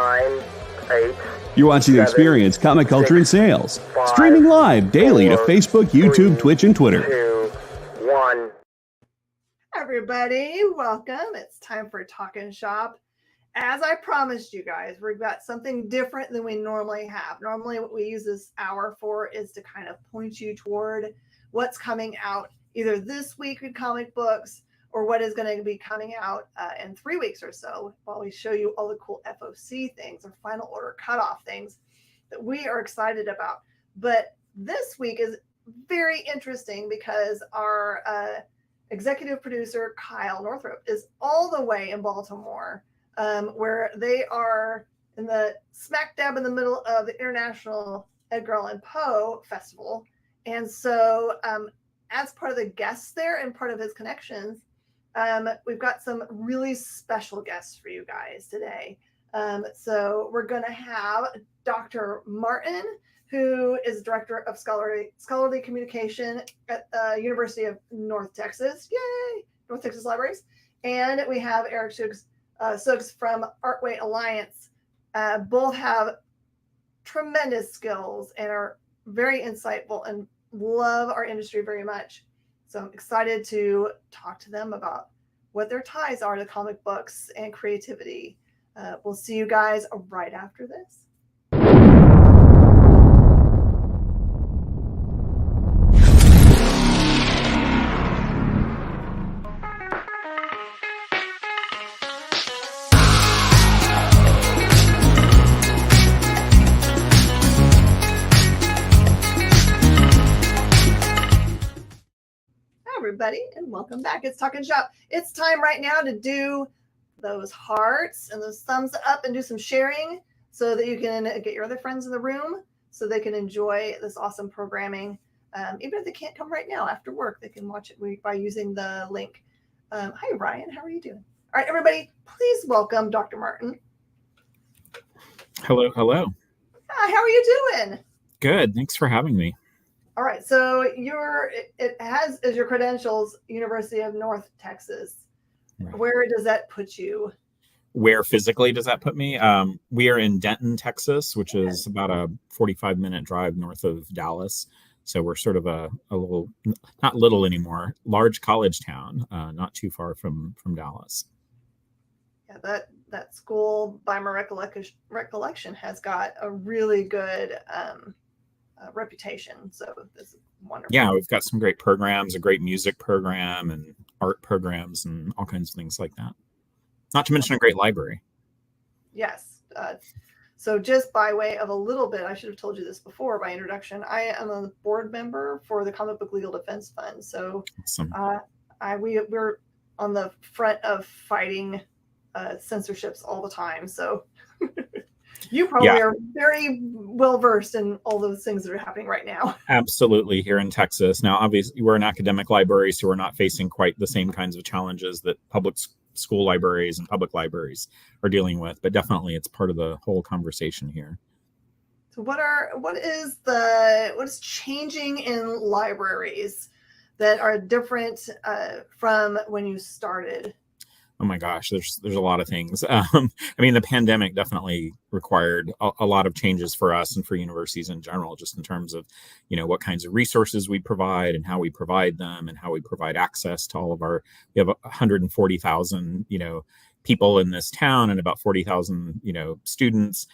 9, 8. You're watching the Experience Comic Culture and Sales. Streaming live daily to Facebook, YouTube, Twitch, and Twitter. 2, 1. Everybody, welcome. It's time for Talkin Shop. As I promised you guys, we've got something different than we normally have. Normally what we use this hour for is to kind of point you toward what's coming out either this week in comic books or what is going to be coming out in 3 weeks or so, while we show you all the cool FOC things or final order cutoff things that we are excited about. But this week is very interesting because our executive producer, Kyle Northrup, is all the way in Baltimore, where they are in the smack dab in the middle of the International Edgar Allan Poe Festival. And so as part of the guests there and part of his connections, we've got some really special guests for you guys today. So we're going to have Dr. Martin, who is Director of Scholarly Communication at the University of North Texas. Yay! North Texas Libraries. And we have Eric Suggs from Artway Alliance. Both have tremendous skills and are very insightful and love our industry very much. So I'm excited to talk to them about what their ties are to comic books and creativity. We'll see you guys right after this. Everybody, and welcome back. It's Talkin Shop. It's time right now to do those hearts and those thumbs up and do some sharing so that you can get your other friends in the room so they can enjoy this awesome programming. Even if they can't come right now after work, they can watch it by using the link. Hi, Ryan. How are you doing? All right, everybody, please welcome Dr. Martin. Hello, hello. Hi, how are you doing? Good. Thanks for having me. All right, so it has as your credentials University of North Texas. Right. Where does that put you? Where physically does that put me? We are in Denton, Texas, which is about a 45-minute drive north of Dallas. So we're sort of a little, not little anymore, large college town, not too far from Dallas. Yeah, that school, by my recollection, has got a really good reputation. So this is wonderful. Yeah, we've got some great programs, a great music program and art programs and all kinds of things like that. Not to mention a great library. Yes. So just by way of a little bit, I should have told you this before by introduction, I am a board member for the Comic Book Legal Defense Fund. So awesome. We're on the front of fighting censorships all the time. So you probably are very well versed in all those things that are happening right now. Absolutely, here in Texas. Now, obviously, we're an academic library, so we're not facing quite the same kinds of challenges that public school libraries and public libraries are dealing with, but definitely it's part of the whole conversation here. So what is changing in libraries that are different from when you started? Oh my gosh, there's a lot of things. I mean, the pandemic definitely required a lot of changes for us and for universities in general, just in terms of, what kinds of resources we provide and how we provide them and how we provide access to all of we have 140,000, people in this town and about 40,000, students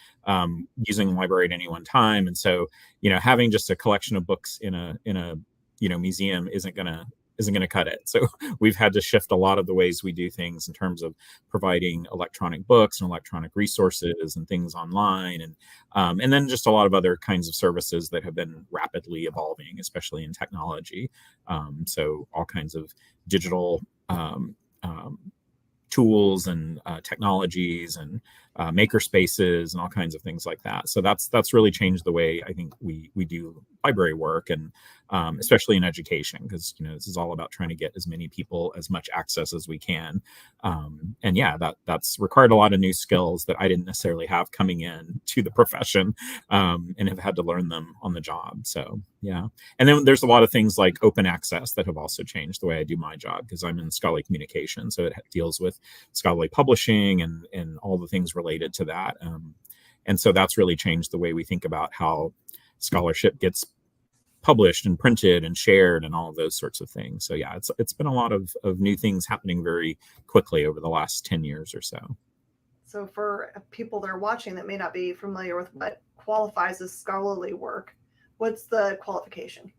using the library at any one time. And so, having just a collection of books in a museum isn't going to cut it. So we've had to shift a lot of the ways we do things in terms of providing electronic books and electronic resources and things online, and then just a lot of other kinds of services that have been rapidly evolving, especially in technology. So all kinds of digital tools and technologies and maker spaces and all kinds of things like that. So that's really changed the way I think we do library work, and especially in education, because this is all about trying to get as many people as much access as we can. And yeah, that's required a lot of new skills that I didn't necessarily have coming in to the profession, and have had to learn them on the job. So yeah. And then there's a lot of things like open access that have also changed the way I do my job, because I'm in scholarly communication. So it deals with scholarly publishing and all the things related related to that. And so that's really changed the way we think about how scholarship gets published and printed and shared and all of those sorts of things. So yeah, it's been a lot of new things happening very quickly over the last 10 years or so. So for people that are watching that may not be familiar with what qualifies as scholarly work, what's the qualification?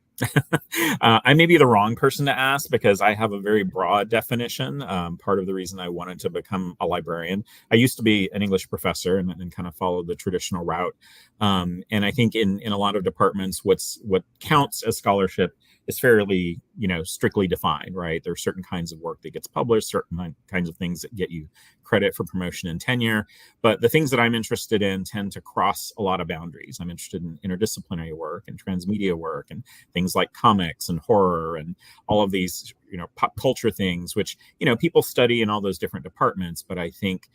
I may be the wrong person to ask because I have a very broad definition. Part of the reason I wanted to become a librarian, I used to be an English professor and kind of followed the traditional route. And I think in a lot of departments, what counts as scholarship is fairly, strictly defined, right? There are certain kinds of work that gets published, certain kinds of things that get you credit for promotion and tenure. But the things that I'm interested in tend to cross a lot of boundaries. I'm interested in interdisciplinary work and transmedia work and things like comics and horror and all of these, pop culture things, which, people study in all those different departments. But I think,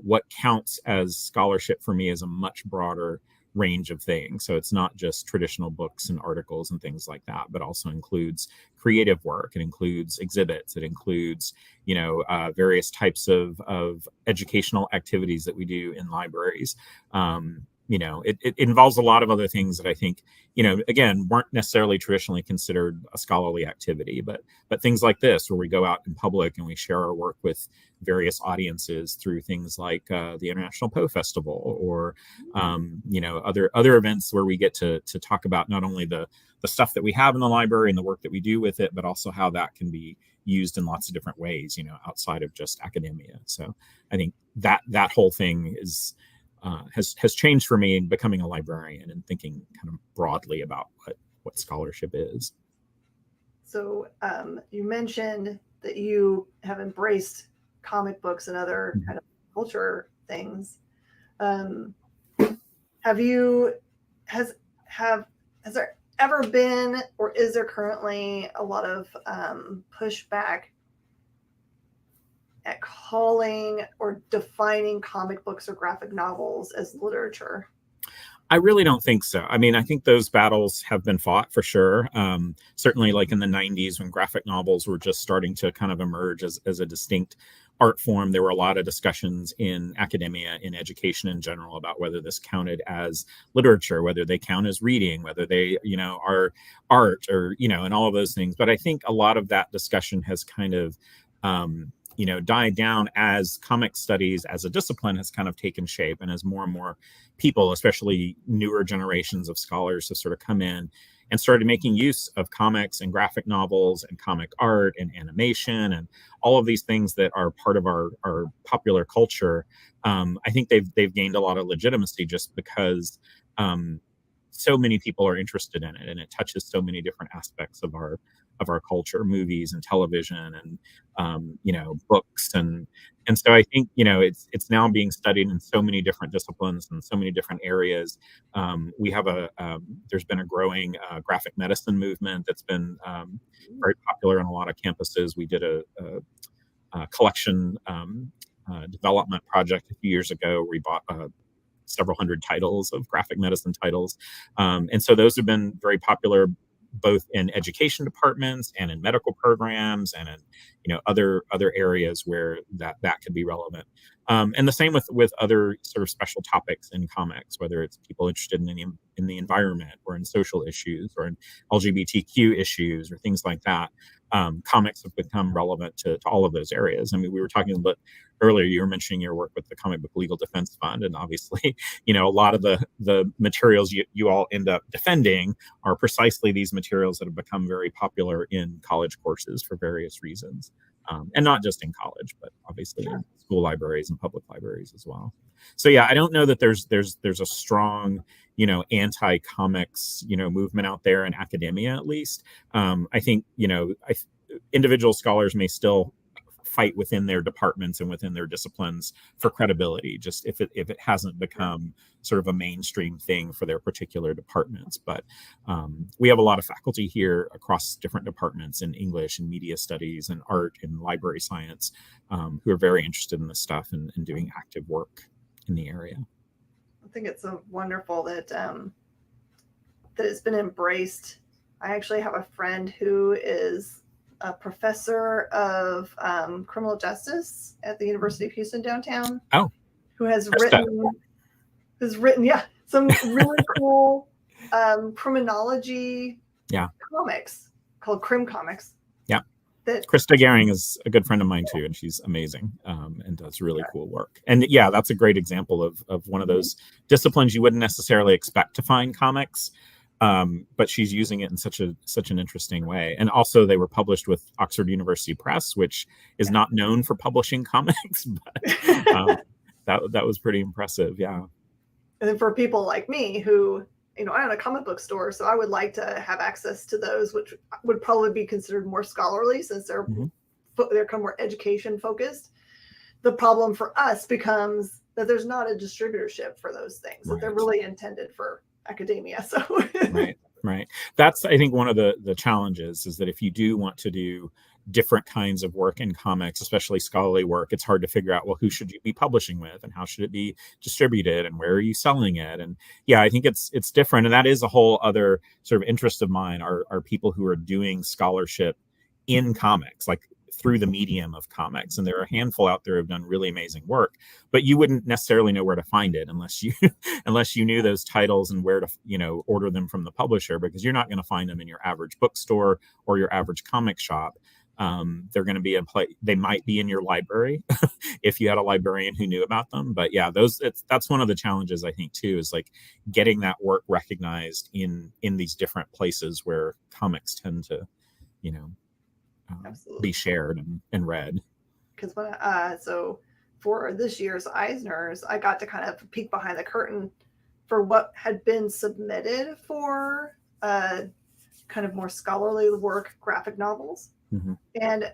what counts as scholarship for me is a much broader range of things. So it's not just traditional books and articles and things like that, but also includes creative work. It includes exhibits. It includes, various types of educational activities that we do in libraries. It involves a lot of other things that I think, again, weren't necessarily traditionally considered a scholarly activity, but things like this, where we go out in public and we share our work with various audiences through things like the International Poe Festival or, other events where we get to talk about not only the stuff that we have in the library and the work that we do with it, but also how that can be used in lots of different ways, outside of just academia. So I think that whole thing is has changed for me in becoming a librarian and thinking kind of broadly about what scholarship is. So you mentioned that you have embraced comic books and other kind of culture things. Has there ever been, or is there currently a lot of pushback at calling or defining comic books or graphic novels as literature? I really don't think so. I mean, I think those battles have been fought for sure. Certainly like in the 90s when graphic novels were just starting to kind of emerge as a distinct art form, there were a lot of discussions in academia, in education in general, about whether this counted as literature, whether they count as reading, whether they, are art or, and all of those things. But I think a lot of that discussion has kind of, died down as comic studies as a discipline has kind of taken shape, and as more and more people, especially newer generations of scholars, have sort of come in and started making use of comics and graphic novels and comic art and animation and all of these things that are part of our popular culture. I think they've gained a lot of legitimacy just because so many people are interested in it, and it touches so many different aspects of our culture, movies and television and books and so I think it's now being studied in so many different disciplines and so many different areas. We have there's been a growing graphic medicine movement that's been very popular on a lot of campuses. We did a collection development project a few years ago where we bought several hundred titles of graphic medicine titles. And so those have been very popular both in education departments and in medical programs and in other areas where that could be relevant. And the same with other sort of special topics in comics, whether it's people interested in the environment or in social issues or in LGBTQ issues or things like that. Comics have become relevant to all of those areas. I mean, we were talking about earlier, you were mentioning your work with the Comic Book Legal Defense Fund, and obviously, a lot of the materials you all end up defending are precisely these materials that have become very popular in college courses for various reasons. And not just in college, but obviously in school libraries and public libraries as well. So yeah, I don't know that there's a strong, anti-comics, movement out there in academia, at least. I think, individual scholars may still fight within their departments and within their disciplines for credibility, just if it hasn't become sort of a mainstream thing for their particular departments. But we have a lot of faculty here across different departments in English and media studies and art and library science who are very interested in this stuff and doing active work in the area. I think it's so wonderful that that it's been embraced. I actually have a friend who is a professor of criminal justice at the University of Houston downtown. Oh. who has Krista. written some really cool criminology comics called Crim Comics. Yeah. That Krista Gehring is a good friend of mine too, and she's amazing and does really cool work. And yeah, that's a great example of one of those disciplines you wouldn't necessarily expect to find comics, but she's using it in such an interesting way. And also, they were published with Oxford University Press, which is not known for publishing comics, but that was pretty impressive. Yeah. And then for people like me who, I own a comic book store, so I would like to have access to those, which would probably be considered more scholarly since they're kind of more education focused. The problem for us becomes that there's not a distributorship for those things, that they're really intended for academia. So right. That's, I think, one of the challenges is that if you do want to do different kinds of work in comics, especially scholarly work, it's hard to figure out, well, who should you be publishing with and how should it be distributed and where are you selling it? And yeah, I think it's different. And that is a whole other sort of interest of mine are people who are doing scholarship in comics, like through the medium of comics. And there are a handful out there who've done really amazing work, but you wouldn't necessarily know where to find it unless you knew those titles and where to, order them from the publisher, because you're not going to find them in your average bookstore or your average comic shop. They're going to be they might be in your library if you had a librarian who knew about them. But yeah, that's one of the challenges, I think, too, is like getting that work recognized in these different places where comics tend to, be shared and read. Because so for this year's Eisners, I got to kind of peek behind the curtain for what had been submitted for kind of more scholarly work, graphic novels. And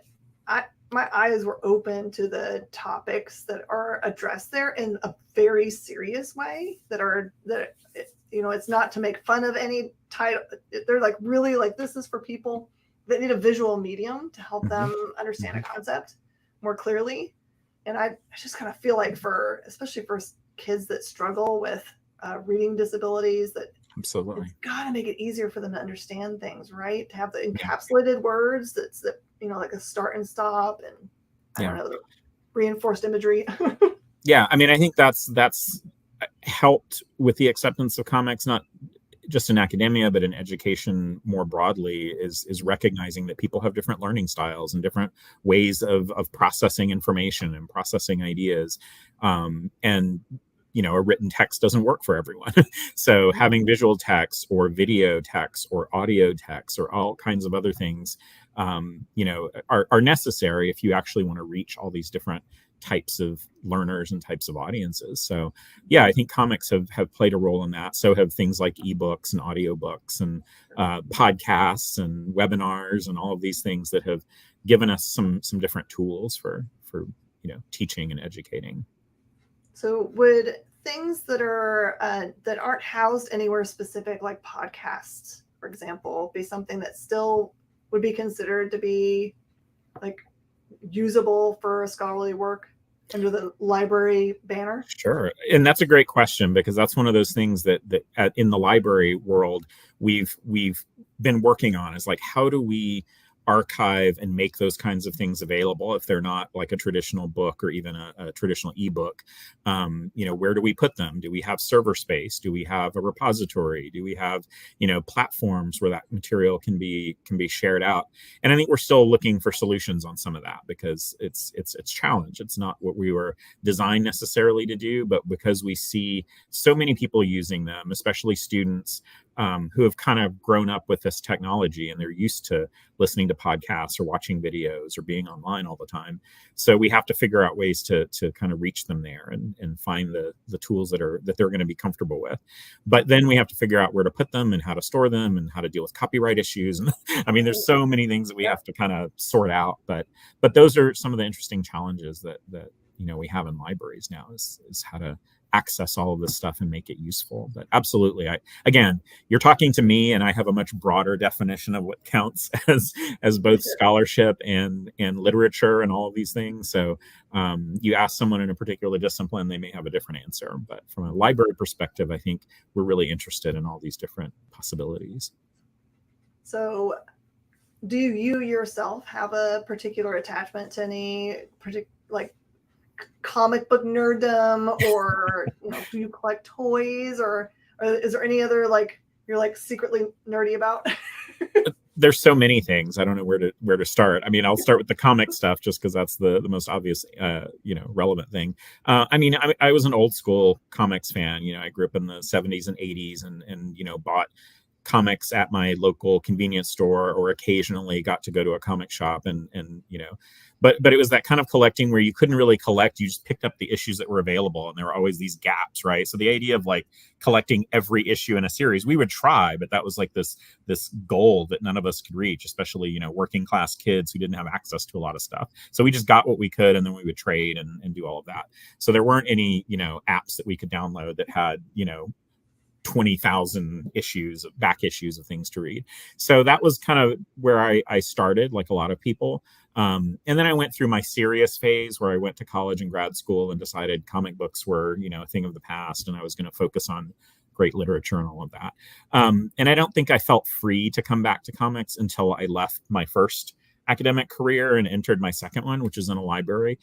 my eyes were open to the topics that are addressed there in a very serious way, it's not to make fun of any title. They're like really like, this is for people that need a visual medium to help them understand a concept more clearly. And I just kind of feel like especially for kids that struggle with reading disabilities, that absolutely it's got to make it easier for them to understand things, right? To have the encapsulated words like a start and stop and I don't know, the reinforced imagery. Yeah, I mean, I think that's helped with the acceptance of comics, not just in academia, but in education more broadly, is recognizing that people have different learning styles and different ways of processing information and processing ideas. And a written text doesn't work for everyone. So having visual text or video text or audio text or all kinds of other things, are necessary if you actually want to reach all these different types of learners and types of audiences. So yeah, I think comics have played a role in that. So have things like ebooks and audiobooks and podcasts and webinars and all of these things that have given us some different tools for teaching and educating. So would things that aren't housed anywhere specific, like podcasts, for example, be something that still would be considered to be like usable for scholarly work under the library banner? Sure. And that's a great question, because that's one of those things that in the library world we've been working on, is like, how do we archive and make those kinds of things available if they're not like a traditional book or even a traditional ebook? Where do we put them? Do we have server space? Do we have a repository? Do we have platforms where that material can be shared out? And I think we're still looking for solutions on some of that, because it's challenge. It's not what we were designed necessarily to do, but because we see so many people using them, especially students who have kind of grown up with this technology and they're used to listening to podcasts or watching videos or being online all the time. So we have to figure out ways to kind of reach them there and find the tools that they're going to be comfortable with. But then we have to figure out where to put them and how to store them and how to deal with copyright issues. And I mean, there's so many things that we have to kind of sort out. But those are some of the interesting challenges that we have in libraries now, is how to access all of this stuff and make it useful. But absolutely, again, you're talking to me, and I have a much broader definition of what counts as both scholarship and literature and all of these things. So you ask someone in a particular discipline, they may have a different answer. But from a library perspective, I think we're really interested in all these different possibilities. So do you yourself have a particular attachment to any particular comic book nerddom, or do you collect toys, or is there any other like you're like secretly nerdy about? There's so many things. I don't know where to start. I mean, I'll start with the comic stuff just because that's the most obvious, relevant thing. I was an old school comics fan. I grew up in the 70s and 80s, and bought comics at my local convenience store, or occasionally got to go to a comic shop, and but it was that kind of collecting where you couldn't really collect. You just picked up the issues that were available, and there were always these gaps, right? So the idea of like collecting every issue in a series, we would try, but that was like this goal that none of us could reach, especially working class kids who didn't have access to a lot of stuff. So we just got what we could, and then we would trade and do all of that. So there weren't any apps that we could download that had 20,000 back issues of things to read. So that was kind of where I started, like a lot of people. And then I went through my serious phase where I went to college and grad school and decided comic books were, a thing of the past, and I was going to focus on great literature and all of that. And I don't think I felt free to come back to comics until I left my first academic career and entered my second one, which is in a library.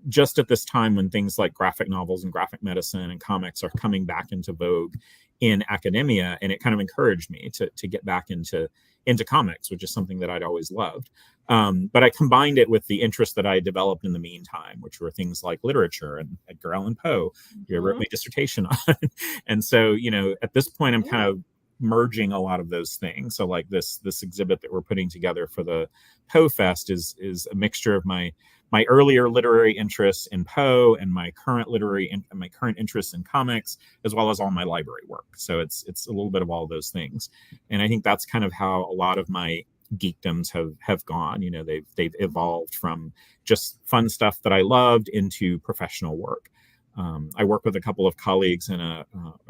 Just at this time when things like graphic novels and graphic medicine and comics are coming back into vogue in academia, and it kind of encouraged me to get back into comics, which is something that I'd always loved. But I combined it with the interest that I developed in the meantime, which were things like literature and Edgar Allan Poe, who I wrote my dissertation on. And so, at this point, I'm kind of merging a lot of those things. So like this exhibit that we're putting together for the Poe Fest is a mixture of my earlier literary interests in Poe and my current interests in comics, as well as all my library work. So it's a little bit of all of those things. And I think that's kind of how a lot of my geekdoms have gone. They've evolved from just fun stuff that I loved into professional work. I work with a couple of colleagues in a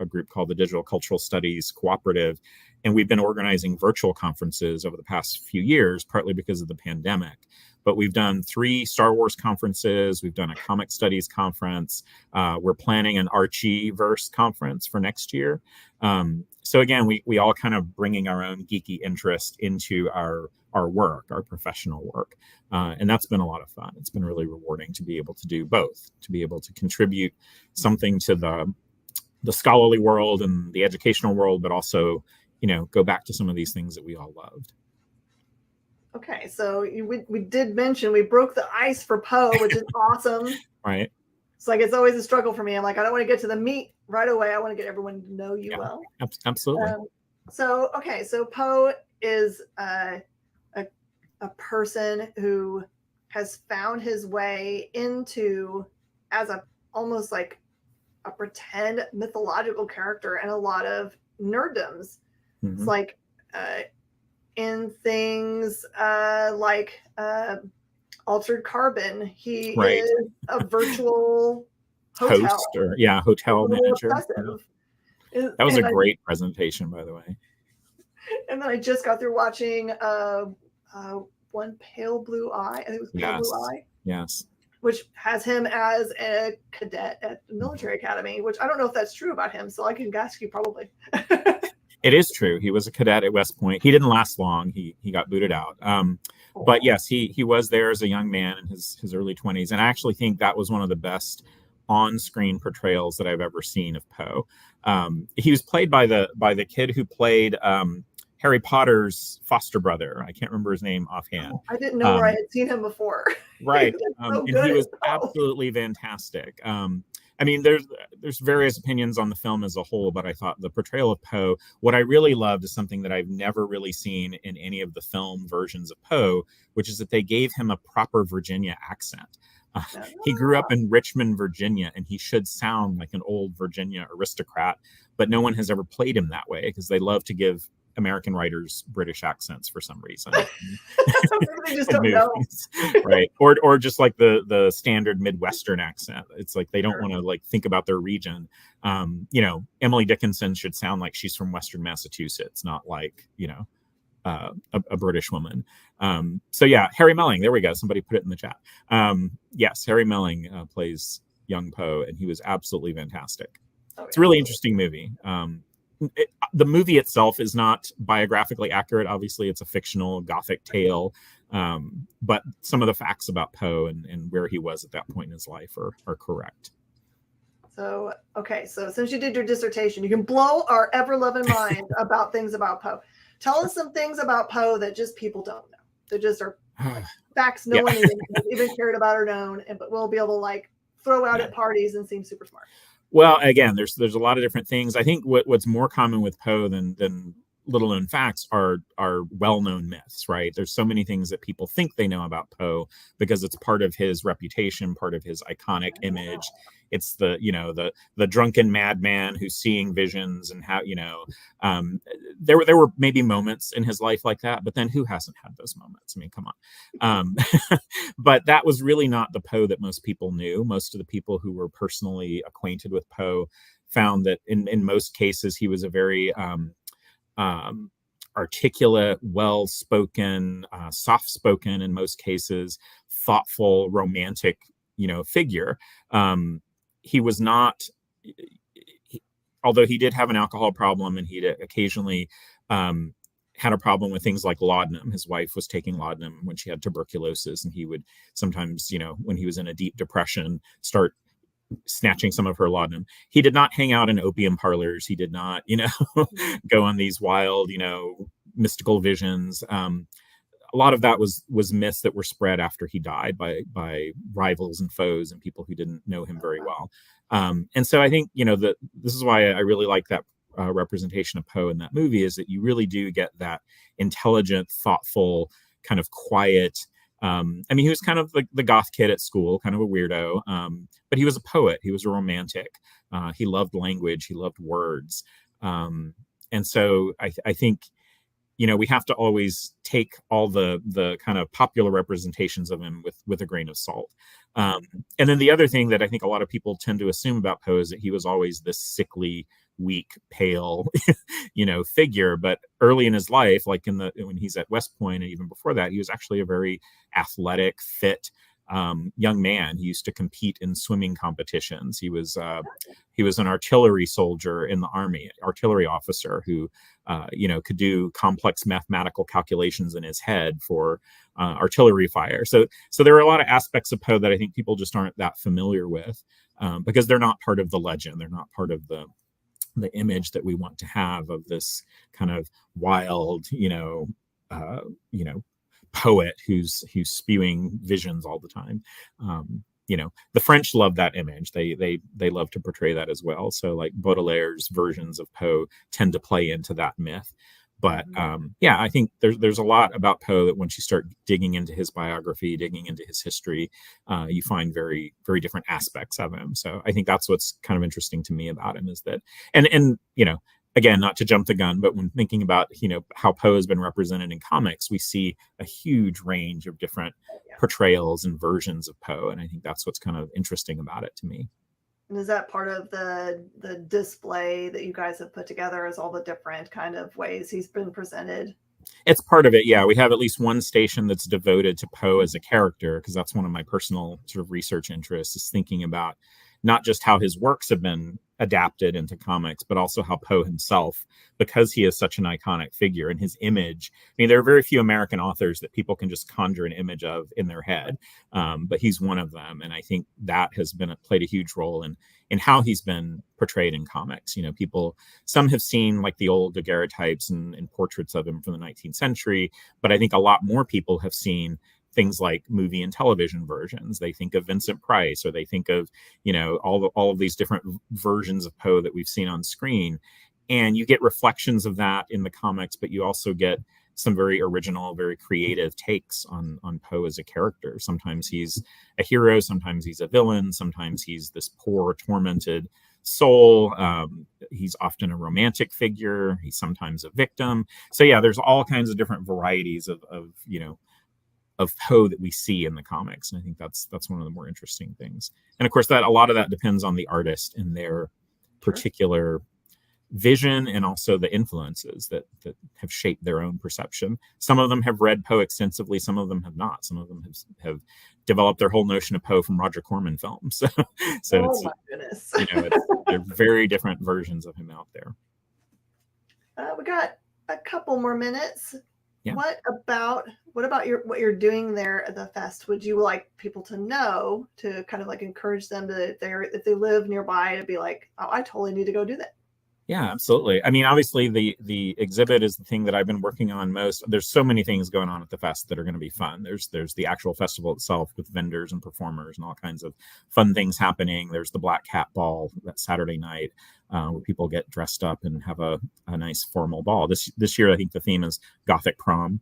group called the Digital Cultural Studies Cooperative, and we've been organizing virtual conferences over the past few years, partly because of the pandemic. But we've done 3 Star Wars conferences. We've done a comic studies conference. We're planning an Archie-verse conference for next year. So again, we all kind of bringing our own geeky interest into our work, our professional work. And that's been a lot of fun. It's been really rewarding to be able to do both, to be able to contribute something to the scholarly world and the educational world, but also, go back to some of these things that we all loved. Okay, so we did mention we broke the ice for Poe, which is awesome. Right. It's like it's always a struggle for me. I'm like, I don't want to get to the meat right away. I want to get everyone to know you well. Absolutely. So Poe is a person who has found his way into as almost like a pretend mythological character and a lot of nerddoms. Mm-hmm. It's like in things like Altered Carbon, he is a virtual host hotel manager. That was a great presentation, by the way. And then I just got through watching One Pale Blue Eye. I think it was Pale Blue Eye. Yes. Which has him as a cadet at the military academy, which I don't know if that's true about him, so I can ask you probably. It is true. He was a cadet at West Point. He didn't last long. He got booted out. But yes, he was there as a young man in his early 20s. And I actually think that was one of the best on-screen portrayals that I've ever seen of Poe. He was played by the kid who played Harry Potter's foster brother. I can't remember his name offhand. I didn't know where I had seen him before. Right. And he was absolutely fantastic. I mean, there's various opinions on the film as a whole, but I thought the portrayal of Poe, what I really loved is something that I've never really seen in any of the film versions of Poe, which is that they gave him a proper Virginia accent. He grew up in Richmond, Virginia, and he should sound like an old Virginia aristocrat, but no one has ever played him that way because they love to give American writers British accents for some reason. They just don't know. Right. Or just like the standard Midwestern accent. It's like they don't want to like think about their region. Emily Dickinson should sound like she's from Western Massachusetts, not like, a British woman. So yeah, Harry Melling. There we go. Somebody put it in the chat. Yes, Harry Melling plays young Poe, and he was absolutely fantastic. It's a really interesting movie. the movie itself is not biographically accurate. Obviously, it's a fictional Gothic tale, but some of the facts about Poe and where he was at that point in his life are correct. So, okay, so since you did your dissertation, you can blow our ever-loving mind about things about Poe. Tell us some things about Poe that just people don't know. That just are like, facts no one even cared about or known, but we'll be able to like throw out at parties and seem super smart. Well, again, there's a lot of different things. I think what's more common with Poe than little known facts are well-known myths, right? There's so many things that people think they know about Poe because it's part of his reputation, part of his iconic image. It's the drunken madman who's seeing visions, and how, there were maybe moments in his life like that, but then who hasn't had those moments? I mean, come on. But that was really not the Poe that most people knew. Most of the people who were personally acquainted with Poe found that in most cases he was a very articulate, well-spoken, soft-spoken in most cases, thoughtful, romantic, figure. He was not, although he did have an alcohol problem, and he occasionally had a problem with things like laudanum. His wife was taking laudanum when she had tuberculosis, and he would sometimes, when he was in a deep depression, start snatching some of her laudanum. He did not hang out in opium parlors. He did not, go on these wild, mystical visions. A lot of that was myths that were spread after he died by rivals and foes and people who didn't know him very well. And so I think, this is why I really like that representation of Poe in that movie, is that you really do get that intelligent, thoughtful, kind of quiet. He was kind of the goth kid at school, kind of a weirdo, but he was a poet. He was a romantic. He loved language. He loved words. And so I think, we have to always take all the kind of popular representations of him with a grain of salt. And then the other thing that I think a lot of people tend to assume about Poe is that he was always this sickly, weak, pale, figure. But early in his life, like when he's at West Point, and even before that, he was actually a very athletic, fit young man. He used to compete in swimming competitions. He was an artillery soldier in the Army, artillery officer who could do complex mathematical calculations in his head for artillery fire. So there are a lot of aspects of Poe that I think people just aren't that familiar with, because they're not part of the legend. They're not part of the image that we want to have of this kind of wild, poet who's spewing visions all the time. The French love that image. They love to portray that as well. So like Baudelaire's versions of Poe tend to play into that myth. But I think there's a lot about Poe that once you start digging into his biography, digging into his history, you find very, very different aspects of him. So I think that's what's kind of interesting to me about him, is that, and again, not to jump the gun, but when thinking about, how Poe has been represented in comics, we see a huge range of different portrayals and versions of Poe. And I think that's what's kind of interesting about it to me. And is that part of the display that you guys have put together, is all the different kind of ways he's been presented? It's part of it. Yeah. We have at least one station that's devoted to Poe as a character, because that's one of my personal sort of research interests, is thinking about not just how his works have been adapted into comics, but also how Poe himself, because he is such an iconic figure, and his image. I mean, there are very few American authors that people can just conjure an image of in their head, but he's one of them. And I think that has played a huge role in how he's been portrayed in comics. Some have seen like the old daguerreotypes and portraits of him from the 19th century, but I think a lot more people have seen things like movie and television versions. They think of Vincent Price, or they think of, all of these different versions of Poe that we've seen on screen. And you get reflections of that in the comics, but you also get some very original, very creative takes on Poe as a character. Sometimes he's a hero, sometimes he's a villain, sometimes he's this poor, tormented soul. He's often a romantic figure. He's sometimes a victim. So yeah, there's all kinds of different varieties of Poe that we see in the comics. And I think that's one of the more interesting things. And of course, that a lot of that depends on the artist and their particular vision, and also the influences that have shaped their own perception. Some of them have read Poe extensively, some of them have not. Some of them have developed their whole notion of Poe from Roger Corman films. So my goodness. there are very different versions of him out there. We got a couple more minutes. Yeah. What about what you're doing there at the fest? Would you like people to know, to kind of like encourage them to, if they live nearby, to be like, oh, I totally need to go do that? Yeah, absolutely. I mean, obviously the exhibit is the thing that I've been working on most. There's so many things going on at the fest that are going to be fun. There's the actual festival itself with vendors and performers and all kinds of fun things happening. There's the Black Cat Ball that Saturday night, where people get dressed up and have a nice formal ball. This year, I think the theme is Gothic Prom.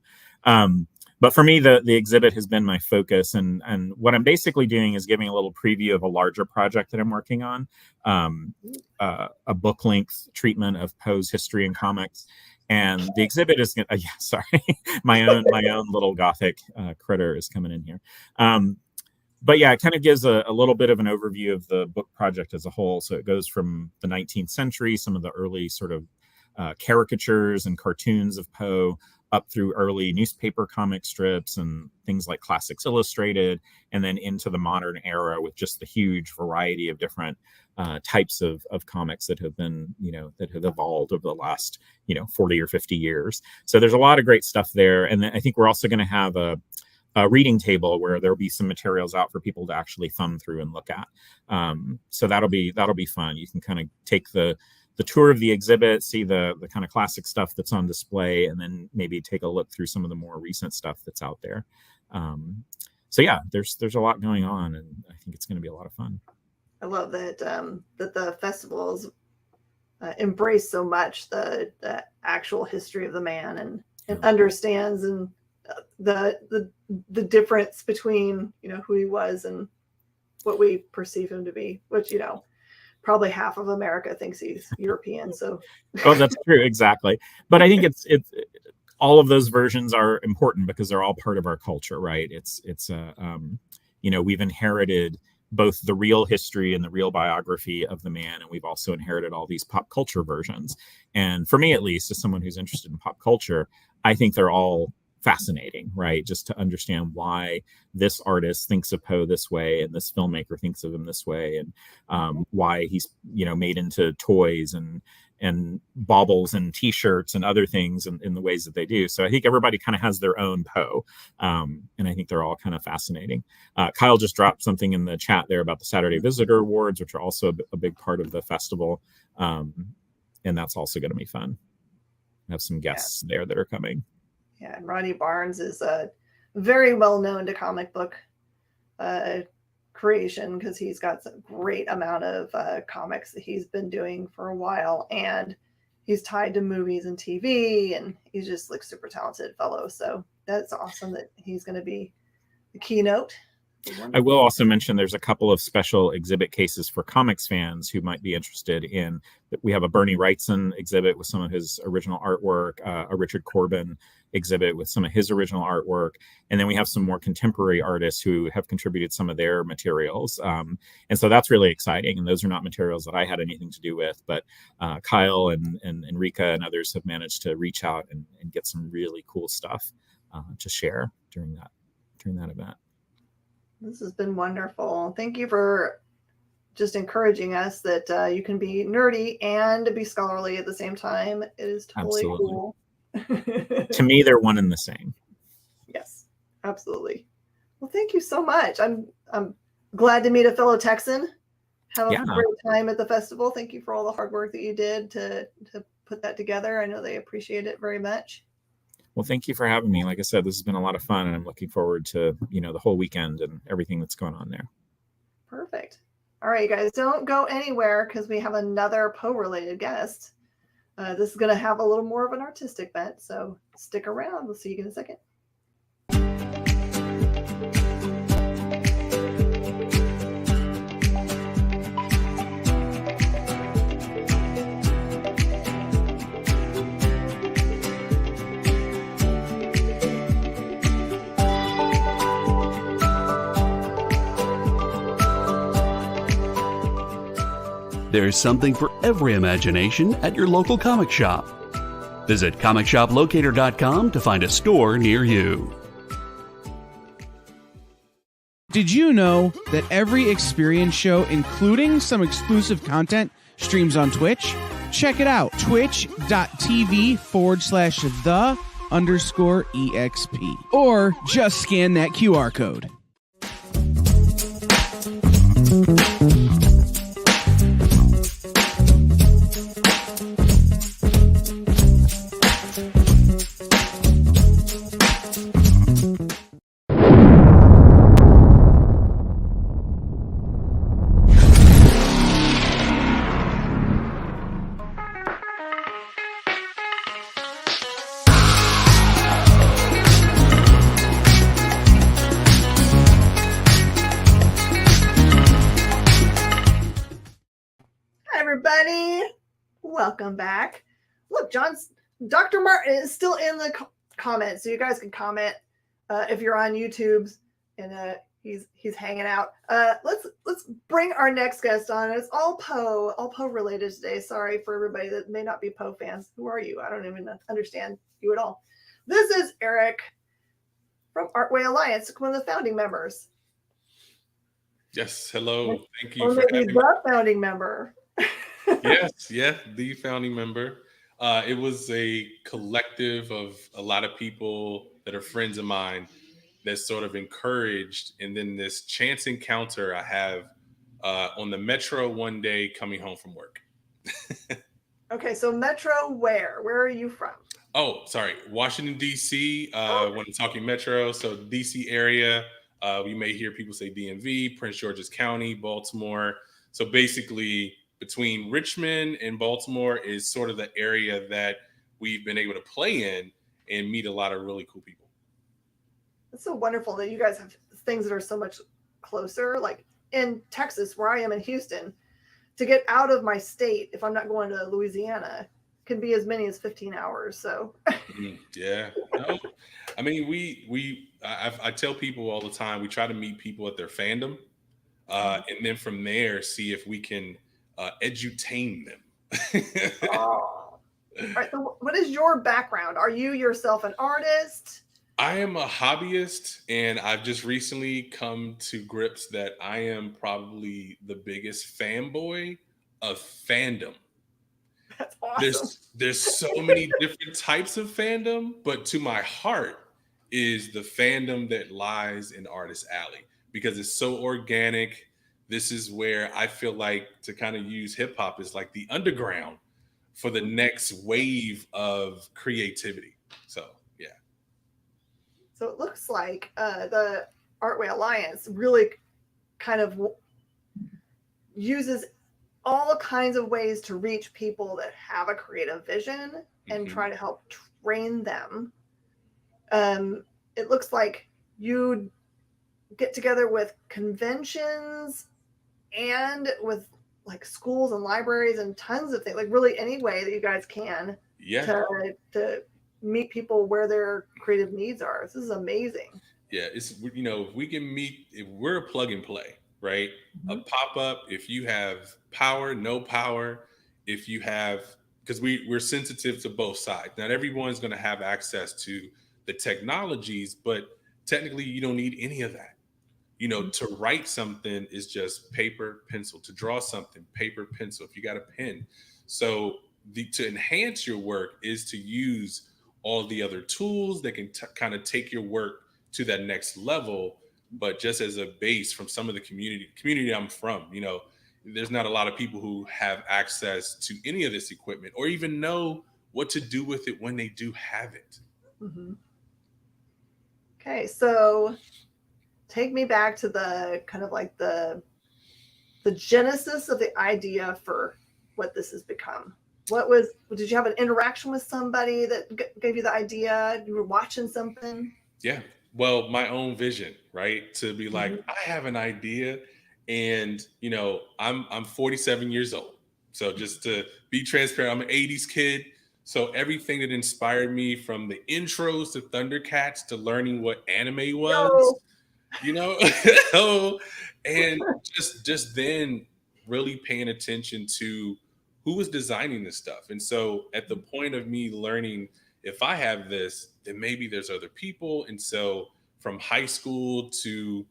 But for me, the exhibit has been my focus, and what I'm basically doing is giving a little preview of a larger project that I'm working on, a book length treatment of Poe's history in comics, and the exhibit is my own little Gothic critter is coming in here. But yeah, it kind of gives a little bit of an overview of the book project as a whole. So it goes from the 19th century, some of the early sort of caricatures and cartoons of Poe, up through early newspaper comic strips and things like Classics Illustrated, and then into the modern era with just the huge variety of different types of comics that have been, that have evolved over the last, 40 or 50 years. So there's a lot of great stuff there. And then I think we're also going to have a reading table where there'll be some materials out for people to actually thumb through and look at. So that'll be fun. You can kind of take the tour of the exhibit, see the kind of classic stuff that's on display, and then maybe take a look through some of the more recent stuff that's out there. So yeah, there's a lot going on, and I think it's going to be a lot of fun. I love that that the festivals embrace so much the actual history of the man and understands and the difference between who he was and what we perceive him to be, which probably half of America thinks he's European. So, oh, that's true, exactly. But I think it's all of those versions are important because they're all part of our culture, right? It's we've inherited both the real history and the real biography of the man, and we've also inherited all these pop culture versions. And for me, at least, as someone who's interested in pop culture, I think they're all fascinating, right? Just to understand why this artist thinks of Poe this way and this filmmaker thinks of him this way, and why he's made into toys and baubles and T-shirts and other things in the ways that they do. So I think everybody kind of has their own Poe, and I think they're all kind of fascinating. Kyle just dropped something in the chat there about the Saturday Visitor Awards, which are also a big part of the festival, and that's also going to be fun. I have some guests there that are coming. Yeah, and Ronnie Barnes is very well known to comic book creation because he's got some great amount of comics that he's been doing for a while, and he's tied to movies and TV, and he's just like super talented fellow. So that's awesome that he's going to be the keynote. I will also mention there's a couple of special exhibit cases for comics fans who might be interested in. We have a Bernie Wrightson exhibit with some of his original artwork, a Richard Corbin exhibit with some of his original artwork, and then we have some more contemporary artists who have contributed some of their materials. And so that's really exciting. And those are not materials that I had anything to do with, but Kyle and Enrica and others have managed to reach out and get some really cool stuff to share during that event. This has been wonderful. Thank you for just encouraging us that you can be nerdy and be scholarly at the same time. It is totally cool. To me, they're one and the same. Yes, absolutely. Well, thank you so much. I'm glad to meet a fellow Texan. Have a great time at the festival. Thank you for all the hard work that you did to put that together. I know they appreciate it very much. Well, thank you for having me. Like I said, this has been a lot of fun, and I'm looking forward to, the whole weekend and everything that's going on there. Perfect. All right, guys, don't go anywhere because we have another Poe-related guest. This is going to have a little more of an artistic bent, so stick around. We'll see you in a second. There's something for every imagination at your local comic shop. Visit comicshoplocator.com to find a store near you. Did you know that every experience show, including some exclusive content, streams on Twitch? Check it out, twitch.tv/the_EXP. Or just scan that QR code. Everybody, welcome back. Look, Dr. Martin is still in the comments, so you guys can comment if you're on YouTube, and he's hanging out. Let's bring our next guest on. It's all Poe related today. Sorry for everybody that may not be Poe fans. Who are you? I don't even understand you at all. This is Eric from Artway Alliance, one of the founding members. Yes, hello. Thank you Or for maybe having me. the founding member. Yes, the founding member. It was a collective of a lot of people that are friends of mine that sort of encouraged, and then this chance encounter I have on the metro one day coming home from work. Okay, so Metro where? Where are you from? Oh, sorry, Washington, D.C. When I'm talking metro, so D.C. area. We may hear people say DMV, Prince George's County, Baltimore. So basically, between Richmond and Baltimore is sort of the area that we've been able to play in and meet a lot of really cool people. It's so wonderful that you guys have things that are so much closer. Like in Texas, where I am in Houston, to get out of my state, if I'm not going to Louisiana, can be as many as 15 hours. So Yeah, no, I mean, I tell people all the time, we try to meet people at their fandom, and then from there, see if we can edutain them. All right, so what is your background? Are you yourself an artist? I am a hobbyist, and I've just recently come to grips that I am probably the biggest fanboy of fandom. That's awesome. There's so many different types of fandom, but to my heart is the fandom that lies in Artist Alley because it's so organic. This is where I feel like, to kind of use hip hop, is like the underground for the next wave of creativity. So yeah. So it looks like the Artway Alliance really kind of uses all kinds of ways to reach people that have a creative vision and try to help train them. It looks like you get together with conventions and with like schools and libraries and tons of things, like really any way that you guys can to meet people where their creative needs are. This is amazing. Yeah, it's, if we can meet, if we're a plug and play, right? A pop up, if you have power, no power, if you have, because we're sensitive to both sides. Not everyone's going to have access to the technologies, but technically you don't need any of that. To write something is just paper, pencil. To draw something, paper, pencil. If you got a pen. So to enhance your work is to use all the other tools that can kind of take your work to that next level. But just as a base, from some of the community I'm from, there's not a lot of people who have access to any of this equipment or even know what to do with it when they do have it. Okay, so take me back to the kind of like the genesis of the idea for what this has become. Did you have an interaction with somebody that gave you the idea? You were watching something? Yeah. Well, my own vision, right? To be like, I have an idea, and I'm 47 years old. So just to be transparent, I'm an 80s kid. So everything that inspired me, from the intros to Thundercats to learning what anime was, and just then really paying attention to who was designing this stuff. And so at the point of me learning, if I have this, then maybe there's other people. And so from high school to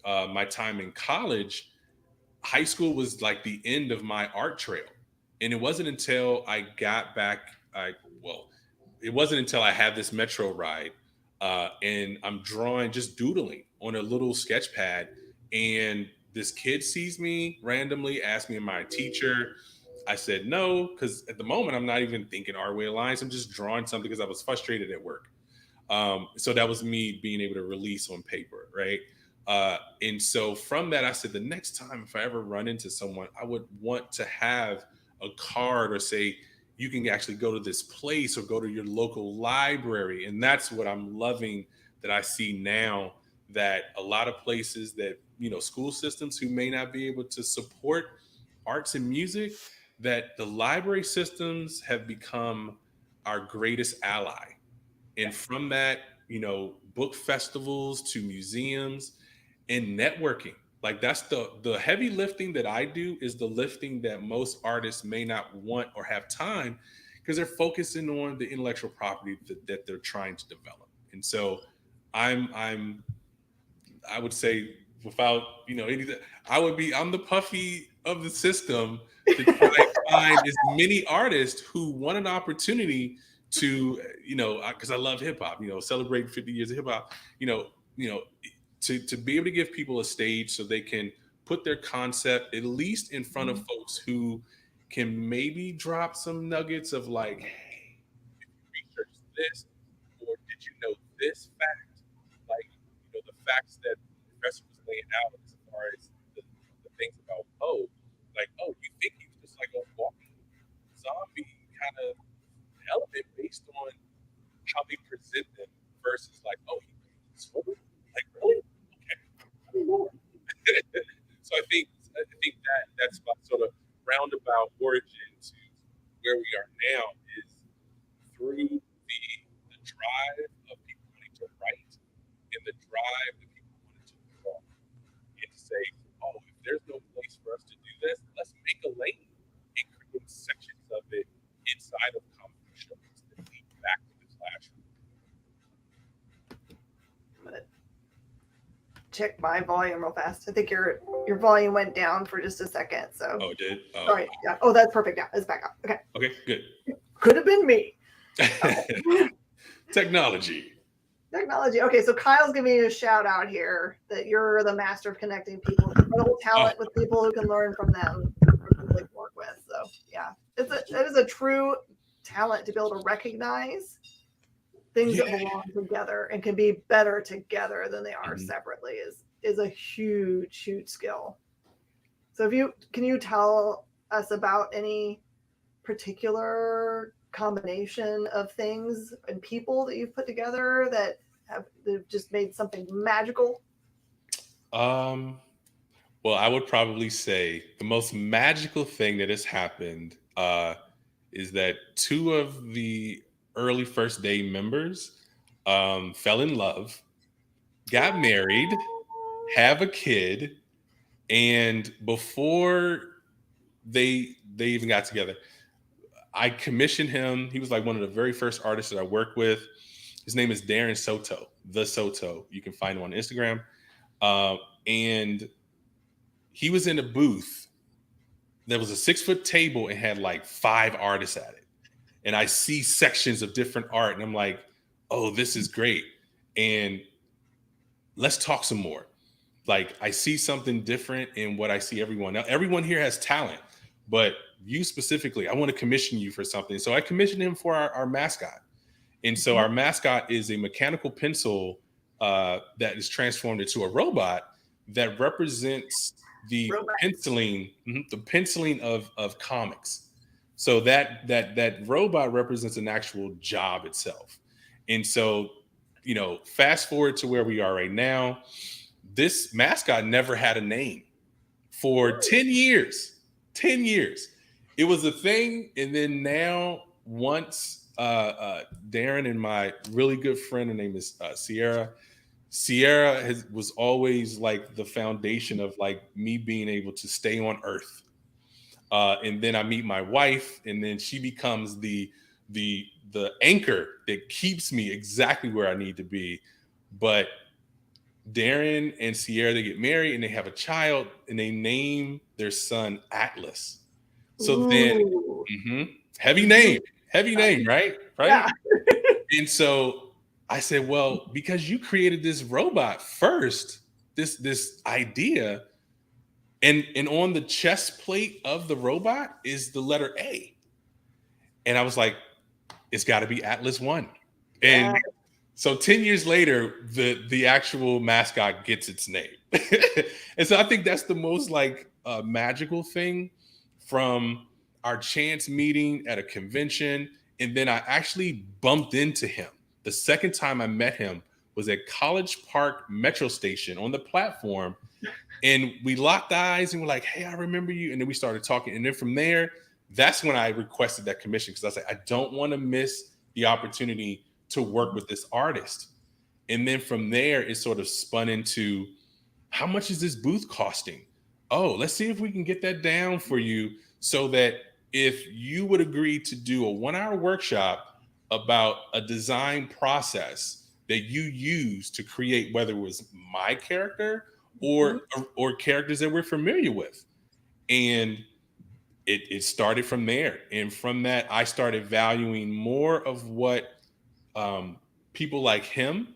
my time in college, high school was like the end of my art trail. And it wasn't until I got back, it wasn't until I had this metro ride, and I'm drawing, just doodling on a little sketch pad, and this kid sees me randomly, asks me, am I a teacher? I said no, because at the moment I'm not even thinking our way of lines. I'm just drawing something because I was frustrated at work. So that was me being able to release on paper, right? And so from that, I said the next time if I ever run into someone, I would want to have a card or say, you can actually go to this place or go to your local library. And that's what I'm loving that I see now, that a lot of places that, school systems who may not be able to support arts and music, that the library systems have become our greatest ally. And from that, book festivals to museums and networking. Like that's the heavy lifting that I do is the lifting that most artists may not want or have time because they're focusing on the intellectual property that they're trying to develop. And so I'm I would say without anything, I'm the Puffy of the system to try and find as many artists who want an opportunity to because I love hip hop, celebrate 50 years of hip hop, you know to be able to give people a stage so they can put their concept at least in front of folks who can maybe drop some nuggets of like, hey, research this, or did you know this fact? Like, the facts that the professor was laying out as far as the things about Poe, like, oh, you think he was just like a walking zombie kind of element based on how they present them versus like, oh, he's like, really? Okay. I don't know. So I think that's my sort of roundabout origin to where we are now is through the drive of people wanting to write and the drive that people wanted to draw and to say, oh, if there's no place for us to do this, let's make a lane and create sections of it inside of comic shows that lead back to the classroom. I'm gonna check my volume real fast. I think your volume went down for just a second. So Oh, it did? Oh. Sorry. Yeah. Oh, that's perfect. Yeah, it's back up. Okay. Okay, good. Could have been me. Technology. Okay, so Kyle's giving you a shout out here that you're the master of connecting people, incredible talent with people who can learn from them, or work with. So yeah, it is a true talent to be able to recognize things that belong together and can be better together than they are separately is a huge skill. So can you tell us about any particular combination of things and people that you've put together that have just made something magical? Well, I would probably say the most magical thing that has happened is that two of the early first day members fell in love, got married, have a kid, and before they even got together, I commissioned him. He was like one of the very first artists that I worked with. His name is Darren Soto, the Soto. You can find him on Instagram. And he was in a booth. There was a 6-foot table and had like 5 artists at it. And I see sections of different art and I'm like, oh, this is great. And let's talk some more. Like I see something different in what I see everyone. Now, everyone here has talent, but you specifically, I want to commission you for something. So I commissioned him for our mascot. And so our mascot is a mechanical pencil that is transformed into a robot that represents the penciling of comics. So that robot represents an actual job itself. And so, fast forward to where we are right now, this mascot never had a name for 10 years. 10 years. It was a thing. And then now once Darren and my really good friend, her name is Sierra. Sierra was always like the foundation of like me being able to stay on Earth. And then I meet my wife, and then she becomes the anchor that keeps me exactly where I need to be. But Darren and Sierra, they get married and they have a child, and they name their son Atlas, So then, heavy name, right? Yeah. And so I said, well, because you created this robot first, this idea, and on the chest plate of the robot is the letter A. And I was like, it's got to be Atlas One. And so 10 years later, the actual mascot gets its name. And so I think that's the most magical thing from our chance meeting at a convention. And then I actually bumped into him. The second time I met him was at College Park Metro Station on the platform. And we locked eyes and we're like, hey, I remember you. And then we started talking. And then from there, that's when I requested that commission, because I was like, I don't want to miss the opportunity to work with this artist. And then from there, it sort of spun into, how much is this booth costing? Oh, let's see if we can get that down for you, so that if you would agree to do a 1-hour workshop about a design process that you use to create, whether it was my character or characters that we're familiar with. And it started from there. And from that, I started valuing more of what people like him,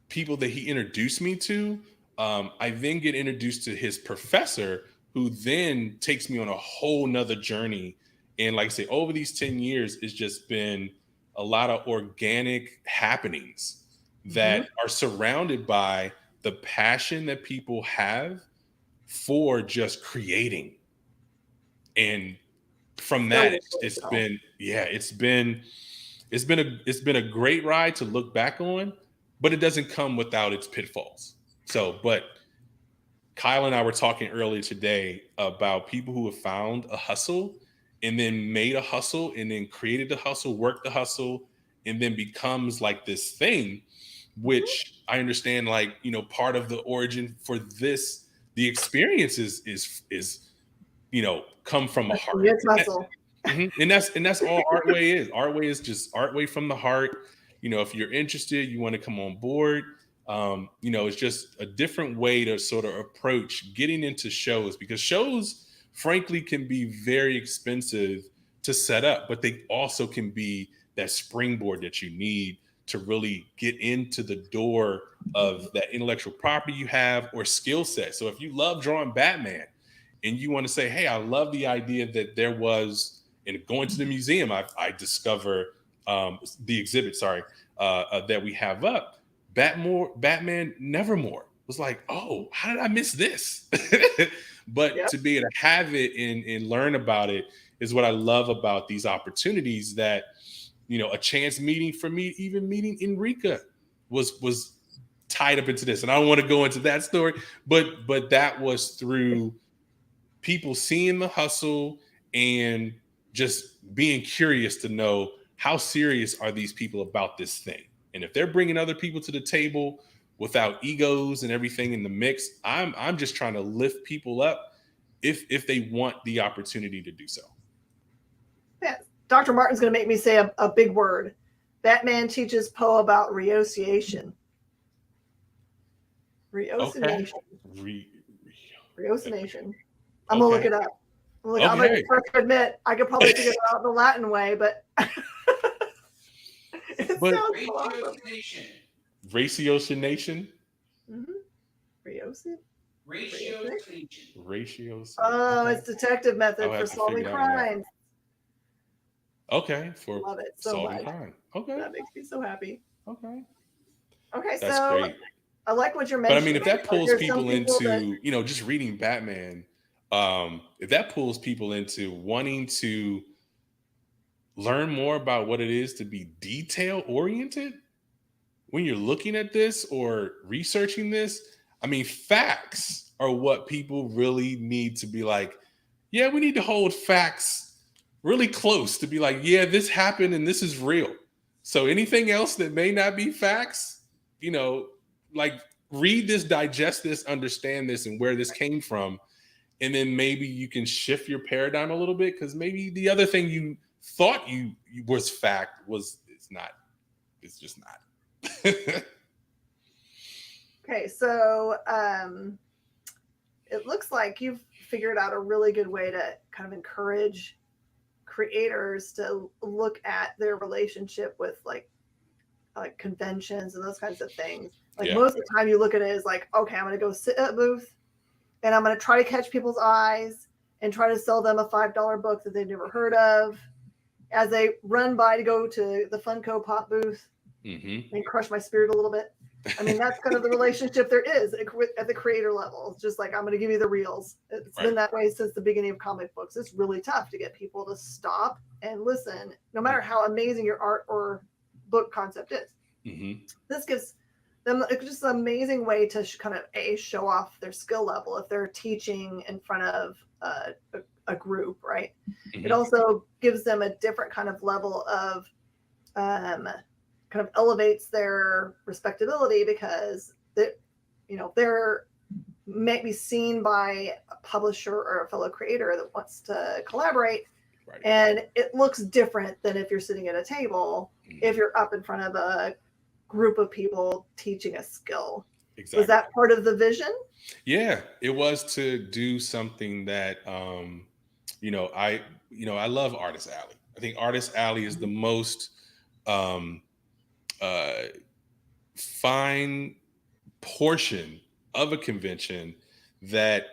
people that he introduced me to. I then get introduced to his professor, who then takes me on a whole nother journey. And like I say, over these 10 years, it's just been a lot of organic happenings that are surrounded by the passion that people have for just creating. And from that, it's been a great ride to look back on, but it doesn't come without its pitfalls. So, but Kyle and I were talking earlier today about people who have found a hustle and then made a hustle and then created the hustle, worked the hustle, and then becomes like this thing, which I understand, part of the origin for this, the experience is come from a heart. It's hustle. And that's all Artway is. Artway is just Artway from the heart. If you're interested, you want to come on board. It's just a different way to sort of approach getting into shows, because shows, frankly, can be very expensive to set up, but they also can be that springboard that you need to really get into the door of that intellectual property you have or skill set. So if you love drawing Batman and you want to say, hey, I love the idea that there was, and going to the museum, I discover the exhibit, that we have up, Batman Nevermore was like, oh, how did I miss this? But to be able to have it and learn about it is what I love about these opportunities. That, a chance meeting for me, even meeting Enrica was tied up into this. And I don't want to go into that story, but that was through people seeing the hustle and just being curious to know, how serious are these people about this thing? And if they're bringing other people to the table without egos and everything in the mix, I'm just trying to lift people up if they want the opportunity to do so. Yeah. Dr. Martin's going to make me say a big word. Batman teaches Poe about reociation. Reocination. Okay. Reocination. I'm going to look it up. I'm going to first admit, I could probably figure it out the Latin way, but Ratiocination. Ratiocination. Oh, it's detective method for solving crimes. Okay, for love it so solving much. crime. Okay, that makes me so happy. Okay, that's so great. I like what you're mentioning. But I mean, if that pulls people into, just reading Batman, if that pulls people into wanting to learn more about what it is to be detail oriented when you're looking at this or researching this, I mean, facts are what people really need to be like, yeah, we need to hold facts really close to be like, yeah, this happened and this is real. So anything else that may not be facts, read this, digest this, understand this, and where this came from. And then maybe you can shift your paradigm a little bit, because maybe the other thing you thought you was fact it's not. It's just not. Okay, so it looks like you've figured out a really good way to kind of encourage creators to look at their relationship with like conventions and those kinds of things. Like most of the time you look at it as like, okay, I'm going to go sit at a booth and I'm going to try to catch people's eyes and try to sell them a $5 book that they've never heard of as they run by to go to the Funko Pop booth and crush my spirit a little bit. I mean, that's kind of the relationship there is at the creator level. It's just like, I'm going to give you the reels. It's been that way since the beginning of comic books. It's really tough to get people to stop and listen, no matter how amazing your art or book concept is. This gives them just an amazing way to kind of show off their skill level if they're teaching in front of a group, right? It also gives them a different kind of level of kind of elevates their respectability because they're maybe seen by a publisher or a fellow creator that wants to collaborate. And it looks different than if you're sitting at a table, if you're up in front of a group of people teaching a skill. Was that part of the vision? Yeah, it was to do something that, I love Artist Alley. I think Artist Alley is the most fine portion of a convention that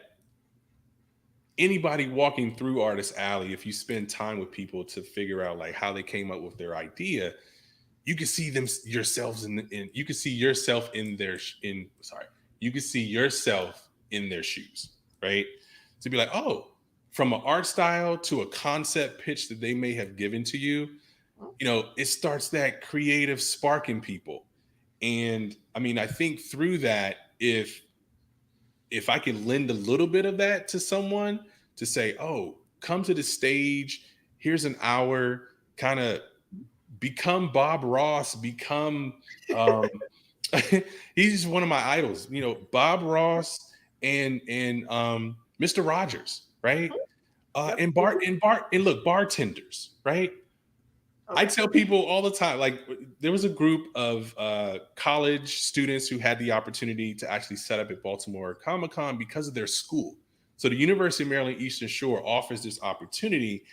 anybody walking through Artist Alley, if you spend time with people to figure out like how they came up with their idea, you can see yourself in their shoes, right? To be like, oh, from an art style to a concept pitch that they may have given to you, it starts that creative spark in people. And I mean, I think through that, if I can lend a little bit of that to someone to say, oh, come to the stage, here's an hour, kind of become Bob Ross, he's one of my idols, Bob Ross and Mr. Rogers, right? And look, bartenders, right? I tell people all the time, like there was a group of college students who had the opportunity to actually set up at Baltimore Comic-Con because of their school. So the University of Maryland Eastern Shore offers this opportunity,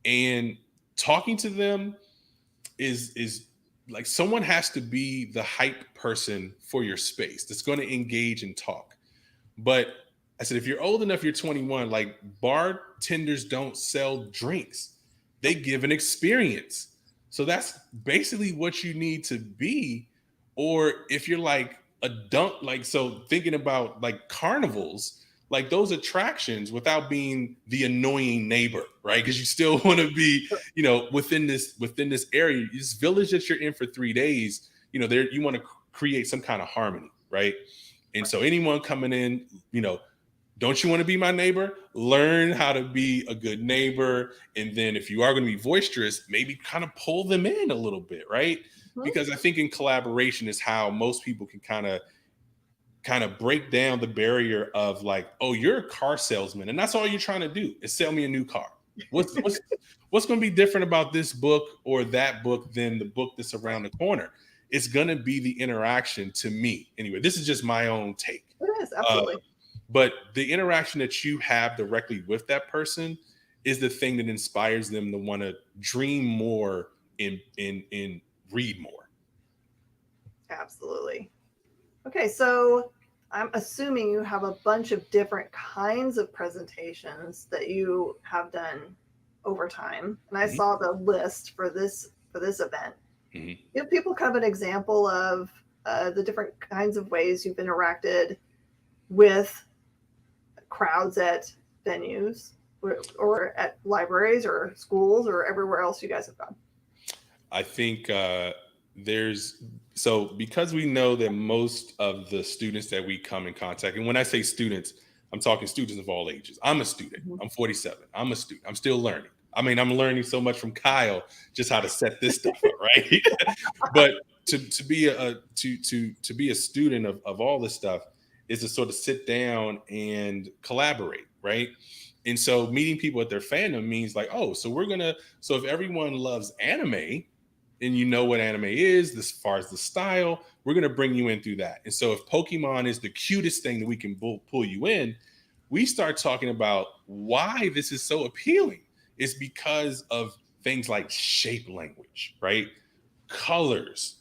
and talking to them is like someone has to be the hype person for your space that's going to engage and talk. But I said, if you're old enough, you're 21, like bartenders don't sell drinks. They give an experience. So that's basically what you need to be. Or if you're like so thinking about like carnivals, like those attractions without being the annoying neighbor, right? Because you still want to be, within this area, this village that you're in for 3 days, there you want to create some kind of harmony, right? And so anyone coming in, don't you want to be my neighbor? Learn how to be a good neighbor. And then if you are going to be boisterous, maybe kind of pull them in a little bit, right? Because I think in collaboration is how most people can kind of break down the barrier of like, oh, you're a car salesman and that's all you're trying to do is sell me a new car. What's going to be different about this book or that book than the book that's around the corner? It's going to be the interaction to me. Anyway, this is just my own take. It is, absolutely. But the interaction that you have directly with that person is the thing that inspires them to want to dream more and read more. Absolutely. Okay, so I'm assuming you have a bunch of different kinds of presentations that you have done over time. And I saw the list for this event. Give people kind of an example of the different kinds of ways you've interacted with crowds at venues or at libraries or schools or everywhere else you guys have gone. I think because we know that most of the students that we come in contact, and when I say students, I'm talking students of all ages. I'm a student. I'm 47. I'm a student. I'm still learning. I mean, I'm learning so much from Kyle, just how to set this stuff up, right? But to be a student of all this stuff is to sort of sit down and collaborate, right? And so meeting people at their fandom means like, oh, so if everyone loves anime and you know what anime is as far as the style, we're going to bring you in through that. And so if Pokemon is the cutest thing that we can pull you in, we start talking about why this is so appealing. It's because of things like shape language, right? Colors.